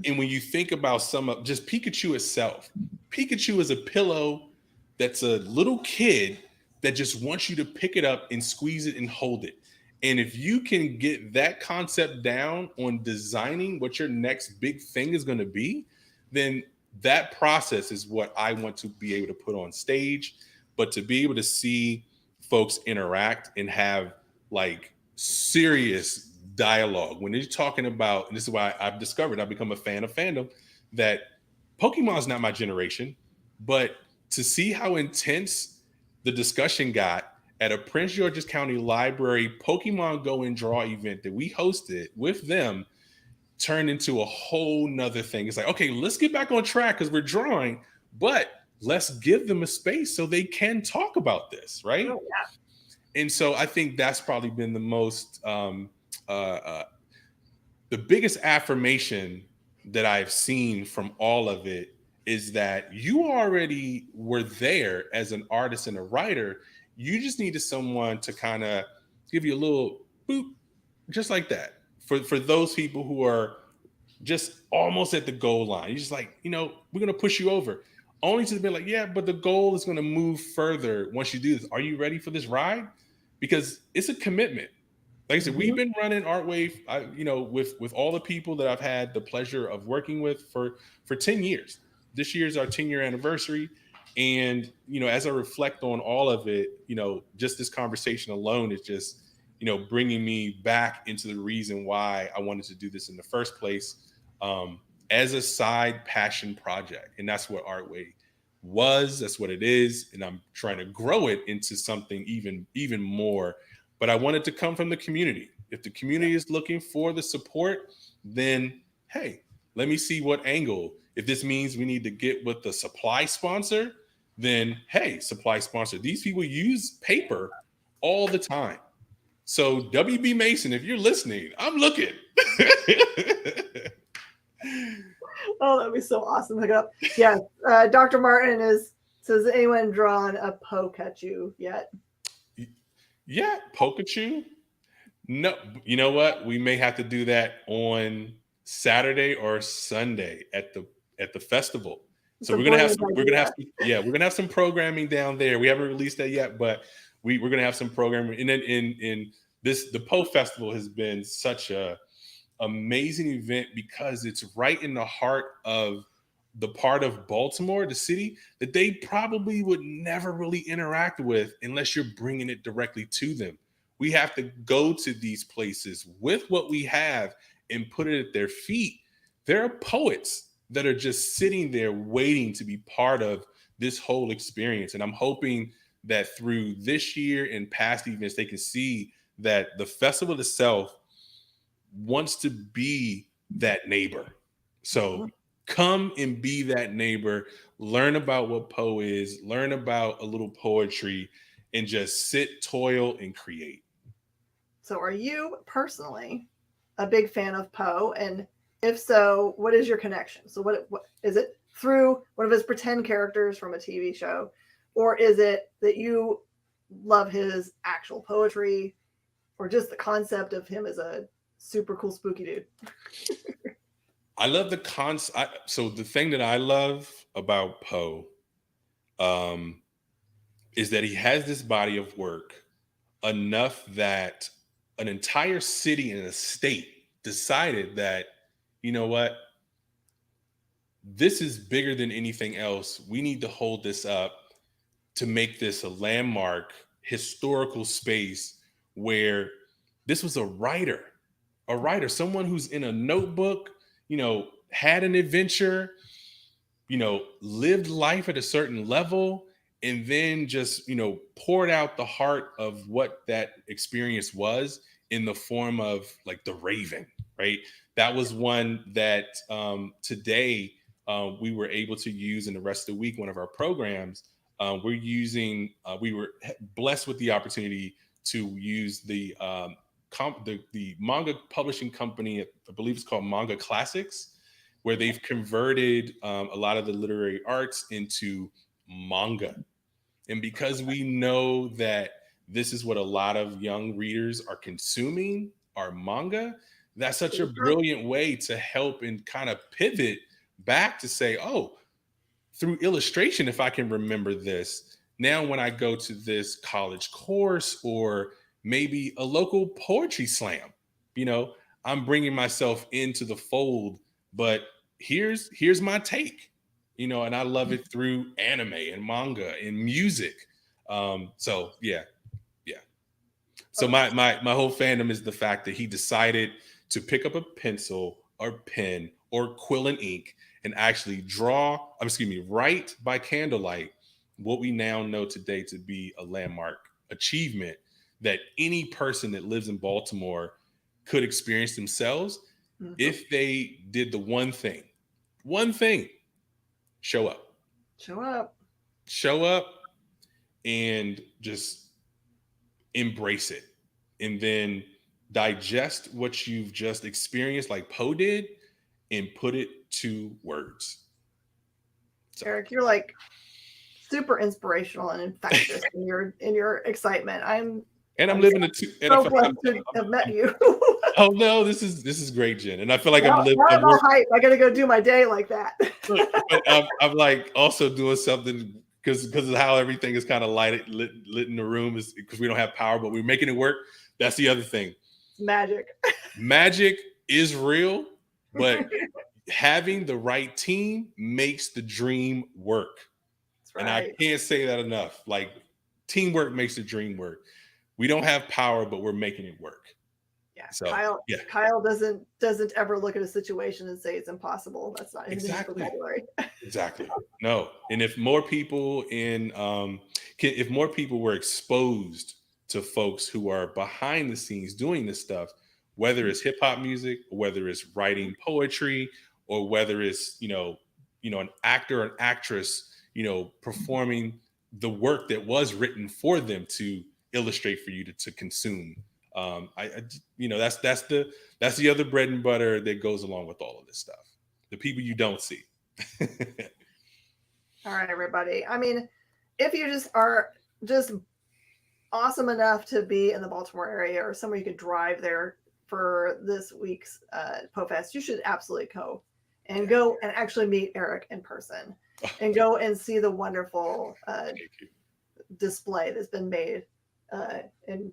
And when you think about some of just Pikachu itself, Pikachu is a pillow that's a little kid that just wants you to pick it up and squeeze it and hold it. And if you can get that concept down on designing what your next big thing is going to be, then that process is what I want to be able to put on stage. But to be able to see folks interact and have like serious dialogue when you're talking about, and this is why I've discovered, I've become a fan of fandom, that Pokemon's not my generation, but to see how intense the discussion got at a Prince George's County Library Pokemon Go and Draw event that we hosted with them turned into a whole nother thing. It's like, okay, let's get back on track because we're drawing, but let's give them a space so they can talk about this, right? Oh, yeah. And so I think that's probably been the most the biggest affirmation that I've seen from all of it is that you already were there as an artist and a writer. You just needed someone to kind of give you a little boop, just like that. For those people who are just almost at the goal line, you're just like, we're going to push you over. Only to be like, yeah, but the goal is going to move further once you do this. Are you ready for this ride? Because it's a commitment. Like I said, we've been running ArtWave, with all the people that I've had the pleasure of working with for 10 years. This year is our 10-year anniversary. And, as I reflect on all of it, just this conversation alone is just, bringing me back into the reason why I wanted to do this in the first place, as a side passion project. And that's what ArtWave was. That's what it is. And I'm trying to grow it into something even more. But I want it to come from the community. If the community is looking for the support, then, hey, let me see what angle. If this means we need to get with the supply sponsor, then, hey, supply sponsor. These people use paper all the time. So WB Mason, if you're listening, I'm looking. Oh, that'd be so awesome. Look it up. Yeah. Dr. Martin says, anyone drawn a Pikachu yet? Yeah, Pikachu. No, you know what? We may have to do that on Saturday or Sunday at the festival. So we're gonna have some programming down there. We haven't released that yet, but we're gonna have some programming. And then in this, the Poe Festival has been such a amazing event because it's right in the heart of the part of Baltimore, the city, that they probably would never really interact with unless you're bringing it directly to them. We have to go to these places with what we have and put it at their feet. There are poets that are just sitting there waiting to be part of this whole experience. And I'm hoping that through this year and past events, they can see that the festival itself wants to be that neighbor. So come and be that neighbor, learn about what Poe is, learn about a little poetry, and just sit, toil, and create. So are you personally a big fan of Poe? And if so, what is your connection? So what is it, through one of his pretend characters from a TV show? Or is it that you love his actual poetry, or just the concept of him as a super cool, spooky dude? I love the concept. So the thing that I love about Poe is that he has this body of work enough that an entire city and a state decided that, you know what, this is bigger than anything else. We need to hold this up to make this a landmark historical space where this was a writer, someone who's in a notebook, had an adventure, lived life at a certain level, and then just, poured out the heart of what that experience was in the form of like the Raven, right? That was one that today we were able to use in the rest of the week, one of our programs. We were blessed with the opportunity to use the manga publishing company, I believe it's called Manga Classics, where they've converted a lot of the literary arts into manga. And because we know that this is what a lot of young readers are consuming, our manga, that's such a brilliant way to help and kind of pivot back to say, oh, through illustration, if I can remember this, now when I go to this college course or maybe a local poetry slam, I'm bringing myself into the fold, but here's my take, and I love it through anime and manga and music. So yeah. So my whole fandom is the fact that he decided to pick up a pencil or pen or quill and ink and actually write by candlelight what we now know today to be a landmark achievement that any person that lives in Baltimore could experience themselves if they did the one thing, show up and just embrace it, and then digest what you've just experienced like Poe did and put it to words. So. Eric, you're like super inspirational and infectious in your excitement. I'm living it too. So blessed to have met you. Oh no, this is great, Jen, and I feel like I'm living. I'm all hype. I got to go do my day like that. I'm like also doing something because of how everything is kind of lit in the room, is because we don't have power, but we're making it work. That's the other thing. Magic. Magic is real, but having the right team makes the dream work. That's right. And I can't say that enough. Like, teamwork makes the dream work. We don't have power, but we're making it work. Yeah. So, Kyle doesn't ever look at a situation and say it's impossible. That's not his vocabulary. Exactly. No. And if more people were exposed to folks who are behind the scenes doing this stuff, whether it's hip hop music, or whether it's writing poetry, or whether it's an actor or an actress, performing the work that was written for them to illustrate for you to consume. That's the other bread and butter that goes along with all of this stuff. The people you don't see. All right, everybody. I mean, if you are just awesome enough to be in the Baltimore area or somewhere you could drive there for this week's PoFest, you should absolutely go and actually meet Eric in person and go and see the wonderful display that's been made and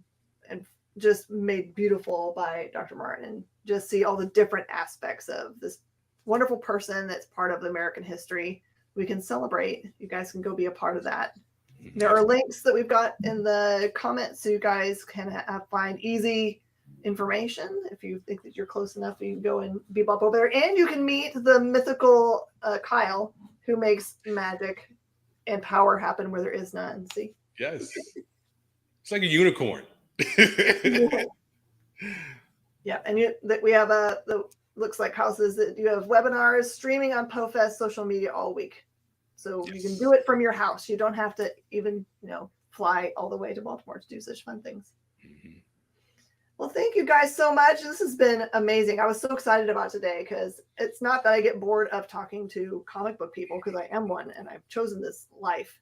just made beautiful by Dr. Martin, and just see all the different aspects of this wonderful person that's part of American history. We can celebrate. You guys can go be a part of that. There are links that we've got in the comments so you guys can find easy information. If you think that you're close enough, you can go and bebop over there, and you can meet the mythical Kyle, who makes magic and power happen where there is none. See? Yes. It's like a unicorn. Yeah, and we have looks like Kyle says that you have webinars streaming on PoFest social media all week. So you can do it from your house. You don't have to even, fly all the way to Baltimore to do such fun things. Mm-hmm. Well, thank you guys so much. This has been amazing. I was so excited about today because it's not that I get bored of talking to comic book people, because I am one and I've chosen this life.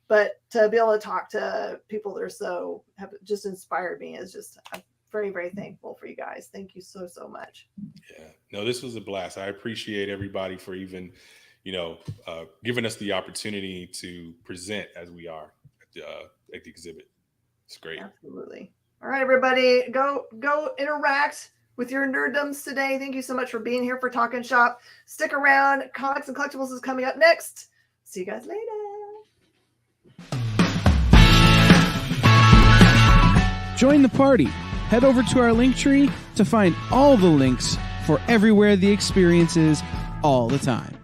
But to be able to talk to people that have just inspired me is just, I'm very, very thankful for you guys. Thank you so, so much. Yeah, no, this was a blast. I appreciate everybody for even, giving us the opportunity to present as we are at the exhibit. It's great. Absolutely. All right, everybody, go interact with your nerddoms today. Thank you so much for being here for Talkin Shop. Stick around. Comics and Collectibles is coming up next. See you guys later. Join the party. Head over to our Linktree to find all the links for everywhere the experience is all the time.